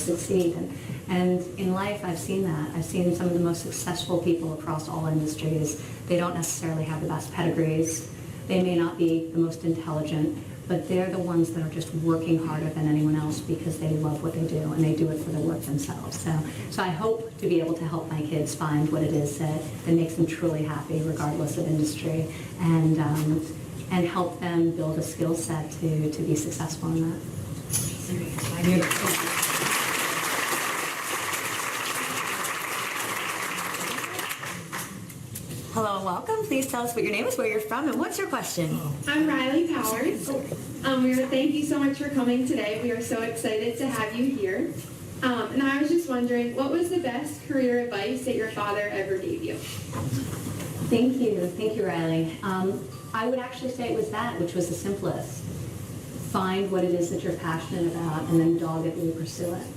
succeed. And in life, I've seen that. I've seen some of the most successful people across all industries. They don't necessarily have the best pedigrees. They may not be the most intelligent, but they're the ones that are just working harder than anyone else because they love what they do and they do it for the work themselves. So I hope to be able to help my kids find what it is that makes them truly happy regardless of industry, and help them build a skill set to be successful in that. Hello and welcome. Please tell us what your name is, where you're from, and what's your question? I'm Riley Powers. Thank you so much for coming today. We are so excited to have you here. And I was just wondering, what was the best career advice that your father ever gave you? Thank you, Riley. I would actually say it was that, which was the simplest. Find what it is that you're passionate about and then doggedly pursue it.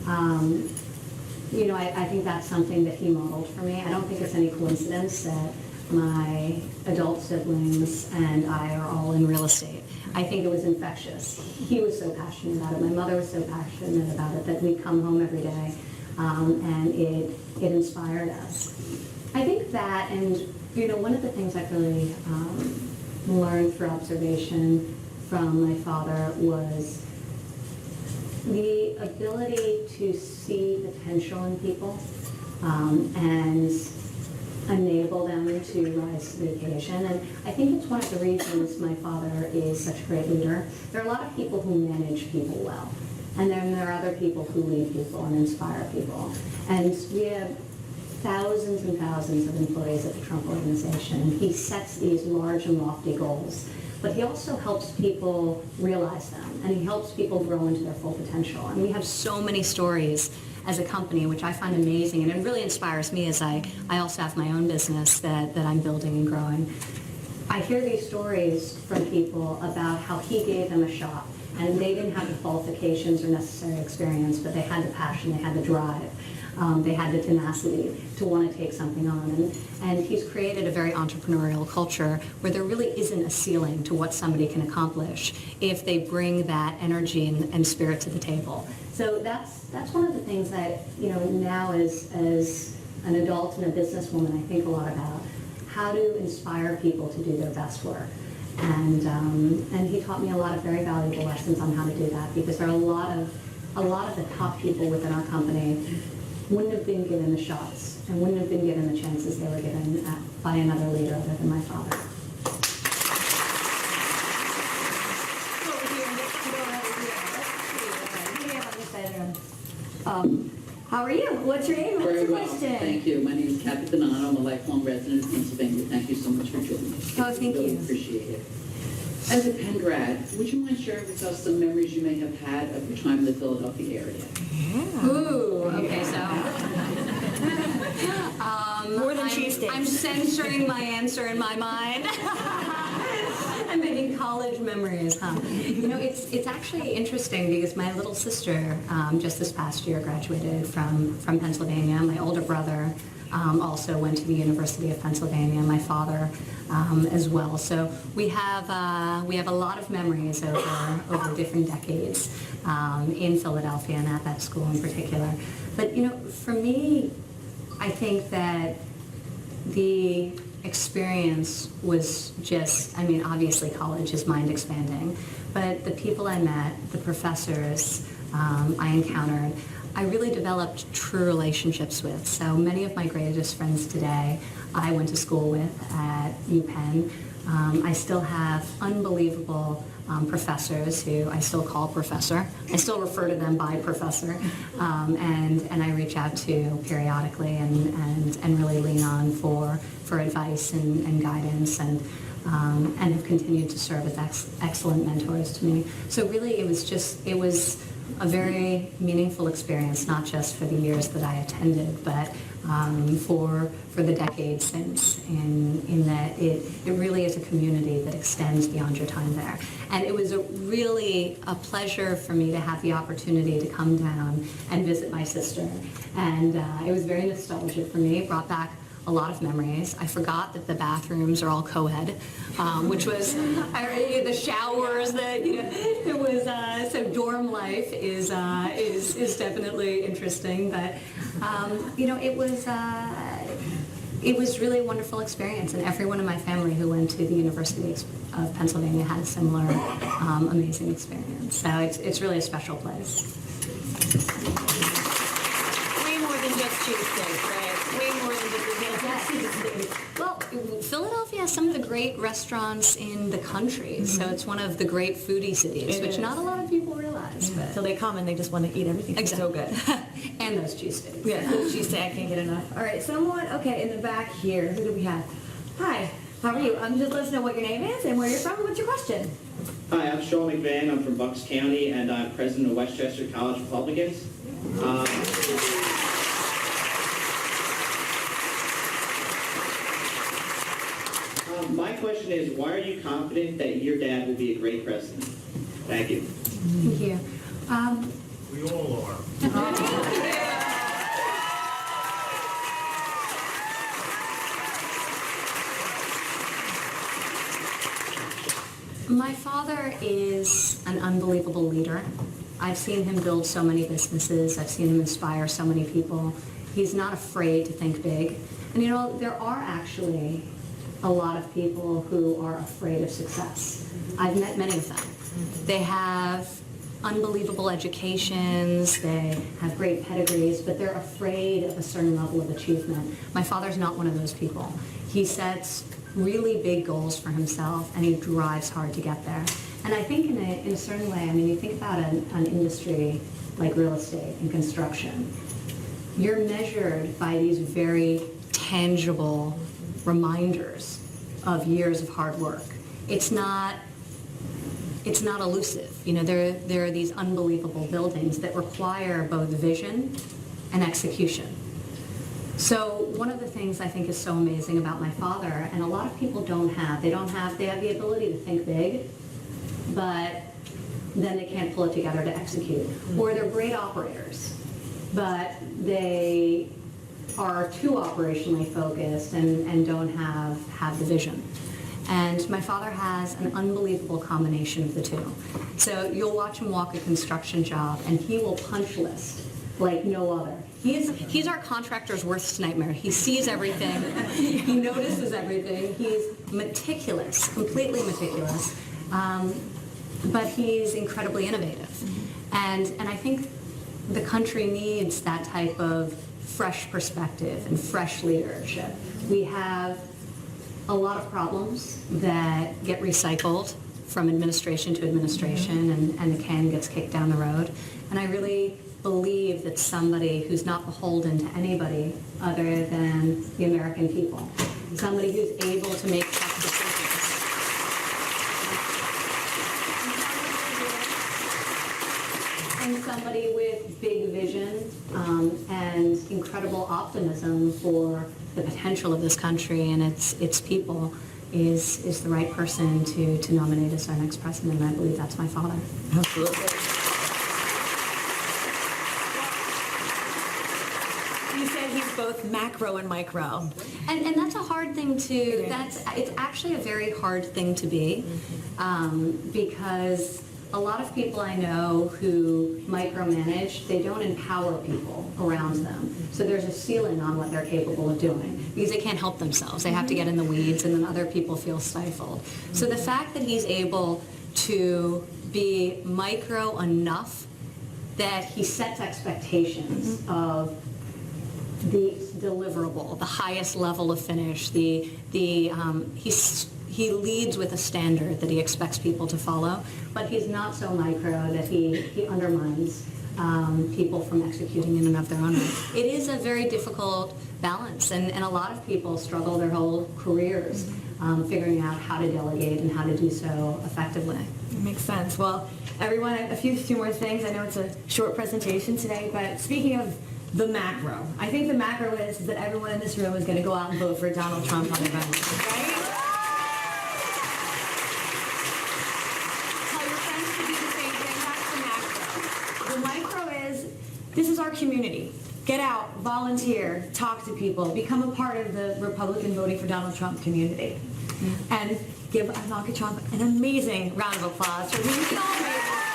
I think that's something that he modeled for me. I don't think it's any coincidence that my adult siblings and I are all in real estate. I think it was infectious. He was so passionate about it. My mother was so passionate about it that we'd come home every day, and it inspired us. I think that, and one of the things I've really learned through observation from my father was the ability to see potential in people and enable them to rise to the occasion. And I think it's one of the reasons my father is such a great leader. There are a lot of people who manage people well, and then there are other people who lead people and inspire people. And we have thousands and thousands of employees at the Trump organization. He sets these large and lofty goals, but he also helps people realize them, and he helps people grow into their full potential. And we have so many stories as a company, which I find amazing, and it really inspires me as I also have my own business that I'm building and growing. I hear these stories from people about how he gave them a shot, and they didn't have the qualifications or necessary experience, but they had the passion, they had the drive. They had the tenacity to want to take something on. And he's created a very entrepreneurial culture where there really isn't a ceiling to what somebody can accomplish if they bring that energy and spirit to the table. So that's one of the things that, now as an adult and a businesswoman, I think a lot about how to inspire people to do their best work. And he taught me a lot of very valuable lessons on how to do that, because there are a lot of the top people within our company wouldn't have been given the shots and wouldn't have been given the chances they were given by another leader other than my father. How are you? What's your name? What's Very your well, question? thank you. My name is Kathy Donato. I'm a lifelong resident of Pennsylvania. Thank you so much for joining us. Oh, thank really you. Appreciate it. As a Penn grad, would you mind sharing with us some memories you may have had of your time in the Philadelphia area? Yeah. Ooh, okay, so More than cheesesteaks. I'm censoring my answer in my mind. I'm making college memories, huh? It's actually interesting because my little sister just this past year graduated from Pennsylvania. My older brother also went to the University of Pennsylvania. My father as well. So we have a lot of memories over different decades in Philadelphia and at that school in particular. But for me, I think that the experience was just, obviously college is mind expanding, but the people I met, the professors I encountered, I really developed true relationships with. So many of my greatest friends today I went to school with at UPenn. I still have unbelievable professors who I still call professor. I still refer to them by professor, and I reach out to periodically and really lean on for advice and guidance, and have continued to serve as excellent mentors to me. So really it was a very meaningful experience, not just for the years that I attended, but for the decades since, in that it really is a community that extends beyond your time there. And it was really a pleasure for me to have the opportunity to come down and visit my sister. And it was very nostalgic for me. It brought back a lot of memories. I forgot that the bathrooms are all co-ed, which was the showers that it was. So dorm life is definitely interesting, but it was really a wonderful experience, and everyone in my family who went to the University of Pennsylvania had a similar amazing experience. So it's really a special place. Way more than just cheesesteak, right? Way more than just cheesesteak. Well, Philadelphia has some of the great restaurants in the country, so it's one of the great foodie cities, which not a lot of people realize. But So they come and they just want to eat everything. It's so good. and those cheesesteaks. Yeah, cheesesteak, I can't get enough. All right, someone, okay, in the back here, who do we have? Hi, how are you? Just let us know what your name is and where you're from and what's your question? Hi, I'm Sean McVan. I'm from Bucks County, and I'm president of Westchester College Republicans. My question is, why are you confident that your dad will be a great president? Thank you. Thank you. We all are. My father is an unbelievable leader. I've seen him build so many businesses. I've seen him inspire so many people. He's not afraid to think big. And there are actually a lot of people who are afraid of success. I've met many of them. They have unbelievable educations, they have great pedigrees, but they're afraid of a certain level of achievement. My father's not one of those people. He sets really big goals for himself, and he drives hard to get there. And I think in a certain way, you think about an industry like real estate and construction, you're measured by these very tangible reminders of years of hard work. It's not elusive. There are these unbelievable buildings that require both vision and execution. So one of the things I think is so amazing about my father, and a lot of people they have the ability to think big, but then they can't pull it together to execute. Or they're great operators, but they are too operationally focused and don't have the vision. And my father has an unbelievable combination of the two. So you'll watch him walk a construction job, and he will punch list like no other. He's our contractor's worst nightmare. He sees everything. He notices everything. He's meticulous, completely meticulous. But he's incredibly innovative. And I think the country needs that type of fresh perspective and fresh leadership. We have a lot of problems that get recycled from administration to administration, and the can gets kicked down the road. And I really believe that somebody who's not beholden to anybody other than the American people, somebody who's able to make tough decisions, and somebody with big vision and incredible optimism for the potential of this country and its people is the right person to nominate as our next president, and I believe that's my father. Absolutely. You said he's both macro and micro. And that's a hard thing it's actually a very hard thing to be, because a lot of people I know who micromanage, they don't empower people around them. So there's a ceiling on what they're capable of doing because they can't help themselves. They have to get in the weeds, and then other people feel stifled. So the fact that he's able to be micro enough that he sets expectations of the deliverable, the highest level of finish, he leads with a standard that he expects people to follow, but he's not so micro that he undermines people from executing in and of their own way. It is a very difficult balance, and a lot of people struggle their whole careers figuring out how to delegate and how to do so effectively. It makes sense. Well, everyone, a few more things. I know it's a short presentation today, but speaking of the macro, I think the macro is that everyone in this room is going to go out and vote for Donald Trump on November, right? Tell your friends to do the same thing. That's the macro. The micro is, this is our community. get out, volunteer, talk to people, become a part of the Republican voting for Donald Trump community. And give Ivanka Trump an amazing round of applause for being so amazing.